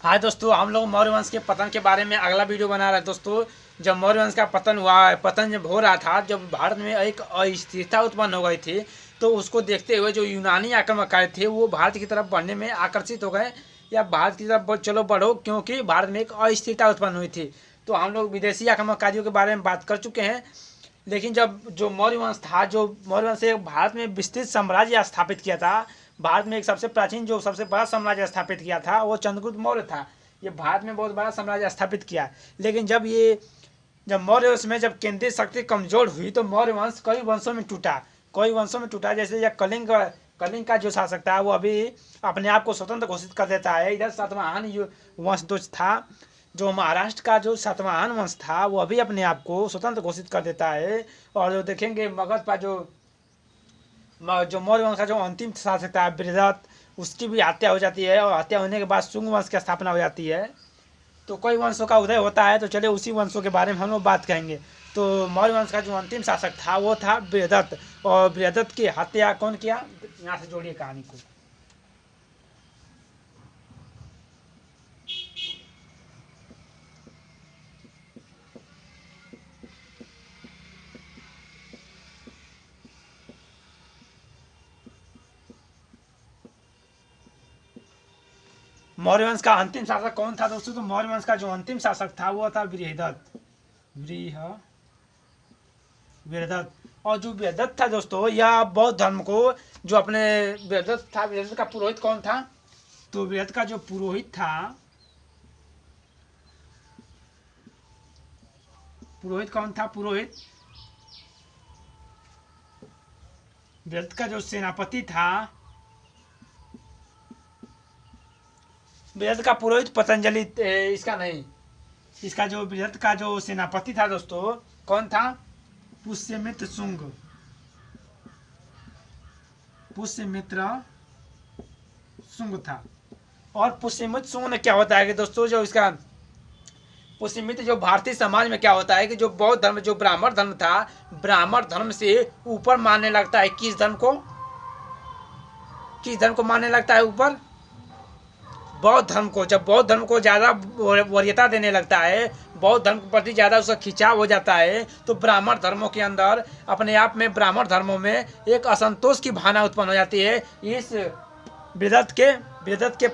हाय दोस्तों, हम लोग मौर्य वंश के पतन के बारे में अगला वीडियो बना रहे हैं। दोस्तों, जब मौर्य वंश का पतन हुआ, पतन जब हो रहा था, जब भारत में एक अस्थिरता उत्पन्न हो गई थी, तो उसको देखते हुए जो यूनानी आक्रमणकारी थे वो भारत की तरफ बढ़ने में आकर्षित हो गए, या भारत की तरफ चलो बढ़ो, क्योंकि भारत में एक अस्थिरता उत्पन्न हुई थी। तो हम लोग विदेशी आक्रमणकारियों के बारे में बात कर चुके हैं। लेकिन जब जो मौर्य वंश था, जो मौर्य वंश से भारत में विस्तृत साम्राज्य स्थापित किया था, भारत में एक सबसे प्राचीन जो सबसे बड़ा साम्राज्य स्थापित किया था वो चंद्रगुप्त मौर्य था। ये भारत में बहुत बड़ा साम्राज्य स्थापित किया। लेकिन जब मौर्य वंश में जब केंद्रीय शक्ति कमजोर हुई तो मौर्य वंश कई वंशों में टूटा। जैसे यह कलिंग का जो शासक था वो अभी अपने आप को स्वतंत्र घोषित कर देता है। इधर सातवाहन वंश जो था, जो महाराष्ट्र का जो सातवाहन वंश था, वो अभी अपने आप को स्वतंत्र घोषित कर देता है। और जो देखेंगे मगध पर जो मौर्य वंश का जो अंतिम शासक था बृहदत्त, उसकी भी हत्या हो जाती है, और हत्या होने के बाद शुंग वंश की स्थापना हो जाती है। तो कई वंशों का उदय होता है। तो चलिए उसी वंशों के बारे में हम लोग बात करेंगे। तो मौर्य वंश का जो अंतिम शासक था वो था बृहदत्त। और बृहदत्त की हत्या कौन किया, यहाँ से जोड़िए कहानी को। मौर्य वंश का अंतिम शासक कौन था दोस्तों? तो मौर्य वंश का जो अंतिम शासक था वो था बृहदत्त। और जो बृहदत्त था दोस्तों, यह बौद्ध धर्म को जो अपने बृहदत्त का पुरोहित कौन था? तो बृहदत्त का जो पुरोहित था, पुरोहित कौन था? बृहदत्त का जो सेनापति था, बृहदत्त का पुरोहित पतंजलि, इसका नहीं, इसका जो बृहदत्त का जो सेनापति था दोस्तों, कौन था? पुष्यमित्र शुंग था। और पुष्यमित्र शुंग ने क्या होता है कि दोस्तों, जो इसका पुष्यमित्र जो भारतीय समाज में क्या होता है कि जो बौद्ध धर्म, जो ब्राह्मण धर्म था, ब्राह्मण धर्म से ऊपर मानने लगता है किस धर्म को मानने लगता है ऊपर? बौद्ध धर्म को। जब बौद्ध धर्म को ज़्यादा वरीयता देने लगता है, बौद्ध धर्म के प्रति ज़्यादा उसका खिंचाव हो जाता है, तो ब्राह्मण धर्मों के अंदर अपने आप में, ब्राह्मण धर्मों में एक असंतोष की भावना उत्पन्न हो जाती है। इस बृहदत्त के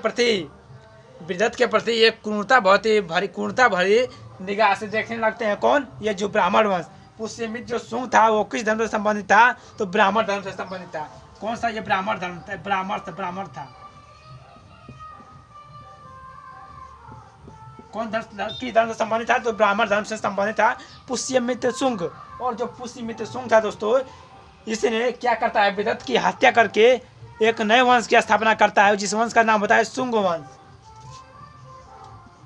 प्रति एक क्रूरता भरी निगाह से देखने लगते हैं। कौन? ये जो ब्राह्मण वंश। पुष्यमित्र जो शुंग था वो किस धर्म से संबंधित था? तो ब्राह्मण धर्म से संबंधित था। कौन सा ये ब्राह्मण धर्म था? ब्राह्मण था। कौन किस धर्म से संबंधित था? तो ब्राह्मण धर्म से संबंधित था पुष्यमित्र शुंग। और जो पुष्यमित्र शुंग था दोस्तों, इसने क्या करता है? बृहदत्त की हत्या करके एक नए वंश की स्थापना करता है, जिस वंश का नाम होता है शुंग वंश।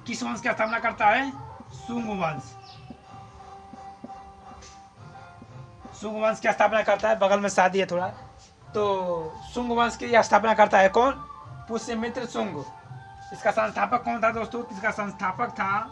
किस वंश की स्थापना करता है? शुंग वंश की स्थापना करता है। बगल में शादी है थोड़ा। तो शुंग वंश की स्थापना करता है कौन? पुष्यमित्र शुंग। इसका संस्थापक कौन था दोस्तों? इसका संस्थापक था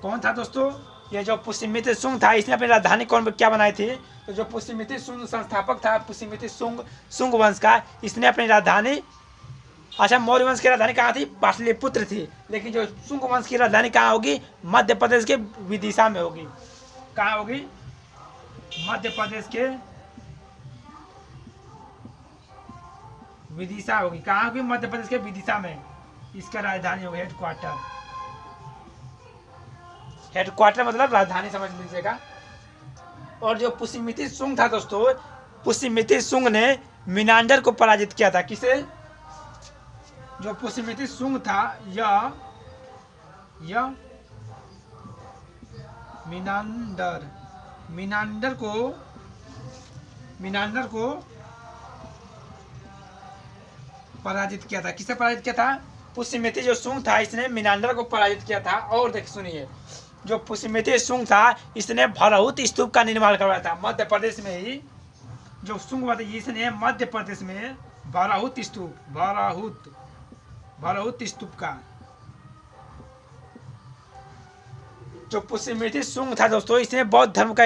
कौन था दोस्तों? ये जो पुष्यमित्र शुंग था, इसने अपनी राजधानी क्या बनाई थी? तो जो पुष्यमित्र शुंग संस्थापक था, पुष्यमित्र शुंग वंश का, इसने अपनी राजधानी, अच्छा, मौर्य वंश की राजधानी कहाँ थी? पाटलिपुत्र थी। लेकिन जो शुंग वंश की राजधानी कहाँ होगी? मध्य प्रदेश के विदिशा में होगी। कहाँ होगी? मध्य प्रदेश के विदिशा होगी। कहाँ होगी? मध्य प्रदेश के विदिशा में इसका राजधानी होगी, हेडक्वार्टर मतलब राजधानी समझ लीजिएगा। और जो पुष्यमित्र शुंग था दोस्तों, पुष्यमित्र शुंग ने मीनांडर को पराजित किया था। किसे? जो पुष्यमित्र शुंग था, यह मीनांडर को पराजित किया था। किसे पराजित किया था? पुष्यमित्र जो शुंग था, इसने मीनांडर को पराजित किया था। और देखिए सुनिए, जो पुष्यमित्र शुंग था, इसने भरहुत स्तूप का निर्माण करवाया था मध्य प्रदेश में ही। जो शुंग था, इसने मध्य प्रदेश में भरहुत स्तूप का जो पुष्यमित्र शुंग था दोस्तों, इसने बौद्ध धर्म का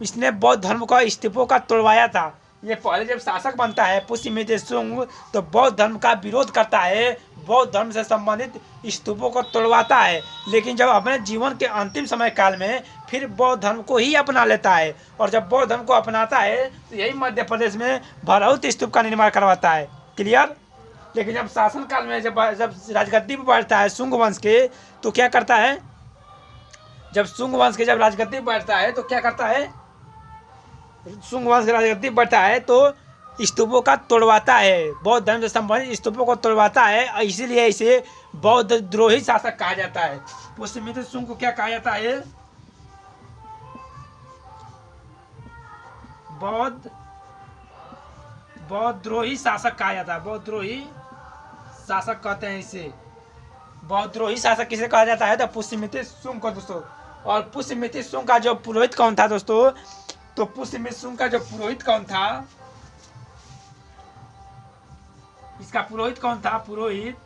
इसने बौद्ध धर्म का स्तूपों का तोड़वाया था। ये पहले जब शासक बनता है पुष्यमित्र शुंग, तो बौद्ध धर्म का विरोध करता है, बौद्ध धर्म से संबंधित स्तूपों को तोड़वाता है। लेकिन जब अपने जीवन के अंतिम समय काल में फिर बौद्ध धर्म को ही अपना लेता है, और जब बौद्ध धर्म को अपनाता है तो यही मध्य प्रदेश में भरहुत स्तूप का निर्माण करवाता है। क्लियर। लेकिन जब शासन काल में जब राजगद्दी पर बैठता है शुंग वंश के, तो क्या करता है, जब शुंग वंश के जब राजगद्दी पर बैठता है तो क्या करता है, शुंग वंश के राजगद्दी पर बैठता है तो स्तूपों का तोड़वाता है, बौद्ध धर्म से संबंधित स्तूपों को तोड़वाता है। इसीलिए इसे बौद्ध द्रोही शासक कहा जाता है। पुष्यमित्र शुंग को क्या कहा जाता है, बौद्धद्रोही शासक कहा जाता है। बौद्धद्रोही शासक कहते हैं इसे। बौद्धद्रोही शासक किसे कहा जाता है, तो पुष्यमित्र शुंग को दोस्तों। और पुष्यमित्र शुंग का जो पुरोहित कौन था दोस्तों, तो पुष्यमित्र शुंग का जो पुरोहित कौन था, इसका पुरोहित कौन था, पुरोहित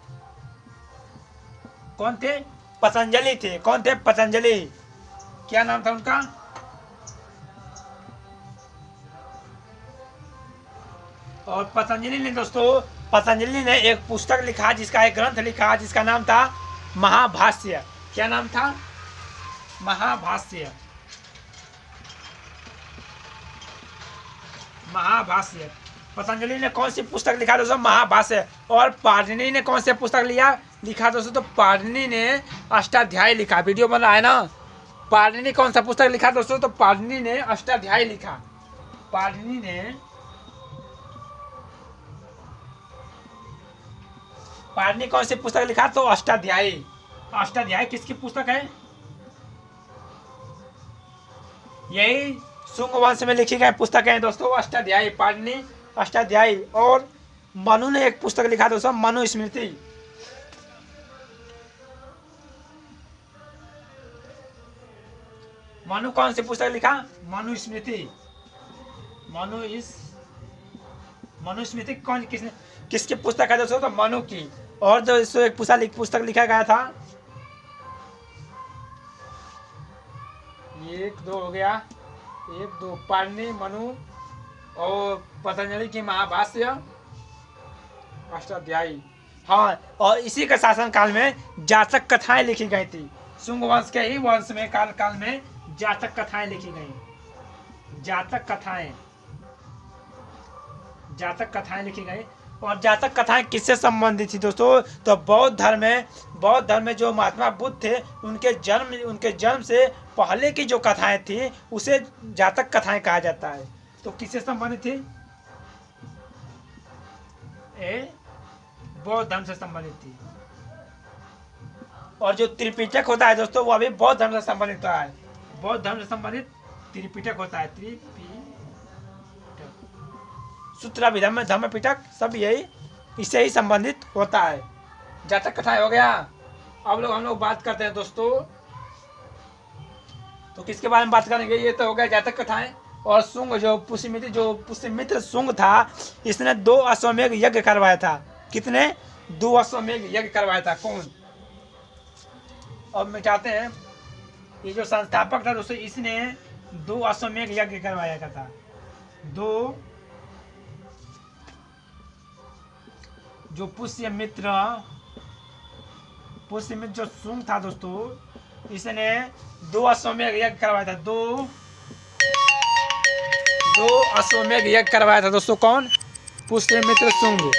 कौन थे, पतंजलि थे। कौन थे, पतंजलि। क्या नाम था उनका, और पतंजलि ने दोस्तों, पतंजलि ने एक पुस्तक लिखा, जिसका एक ग्रंथ लिखा जिसका नाम था महाभाष्य। क्या नाम था, महाभाष्य। महाभाष्य। पतंजलि ने कौन सी पुस्तक लिखा दोस्तों, महाभाष्य। और पाणिनि ने कौन सी पुस्तक लिखा दोस्तों, तो पाणिनि ने अष्टाध्यायी लिखा। वीडियो बन रहा है ना। पाणिनि कौन सा पुस्तक लिखा दोस्तों, तो पाणिनि ने अष्टाध्यायी लिखा। पाणिनि कौन सी पुस्तक लिखा, तो अष्टाध्यायी। अष्टाध्यायी किसकी पुस्तक है, यही शुंग वंश में लिखी गई पुस्तक है दोस्तों, अष्टाध्यायी। पाणिनि अष्टाध्यायी। और मनु ने एक पुस्तक लिखा दोस्तों, मनुस्मृति। मनु कौन सी पुस्तक लिखा, मनुस्मृति। मनुस्मृति कौन किसकी पुस्तक है दोस्तों, तो मनु की। और जो इसको एक पुस्तक लिखा गया था, 1 2 हो गया, 1 2 पाणिनि, मनु और पतंजलि की महाभाष्य, अष्टाध्यायी। हाँ, और इसी के शासन काल में जातक कथाएं लिखी गई थी। शुंग वंश के ही वंश में काल में जातक कथाएं लिखी गई। जातक कथाएं लिखी गई। और जातक कथाएं किससे संबंधित थी दोस्तों, तो बौद्ध धर्म में जो महात्मा बुद्ध थे, उनके जन्म से पहले की जो कथाएं थी उसे जातक कथाएं कहा जाता है। तो किससे संबंधित थी, बौद्ध धर्म से संबंधित थी। और जो त्रिपिटक होता है दोस्तों, वो अभी बौद्ध धर्म से संबंधित होता है। बौद्ध धर्म से संबंधित त्रिपिटक होता है। सूत्राभिधम्म, धम्मपिटक, सब यही इससे ही संबंधित होता है। जातक कथाएं हो गया। अब हम लोग बात करते हैं दोस्तों, तो किसके बारे में बात करेंगे, ये तो हो गया जातक कथाएं। और शुंग जो पुष्यमित्र शुंग था, इसने 2 अश्वमेध यज्ञ करवाया था। कितने, 2 अश्वमेध यज्ञ करवाया था। कौन, अब मिटाते हैं। ये जो संस्थापक था दोस्तों, इसने 2 अश्वमेध यज्ञ करवाया था। 2 जो पुष्यमित्र जो शुंग था दोस्तों, इसने 2 अश्वमेध यज्ञ करवाया था। 2 अश्वमेध यज्ञ करवाया था दोस्तों। कौन, पुष्यमित्र शुंग।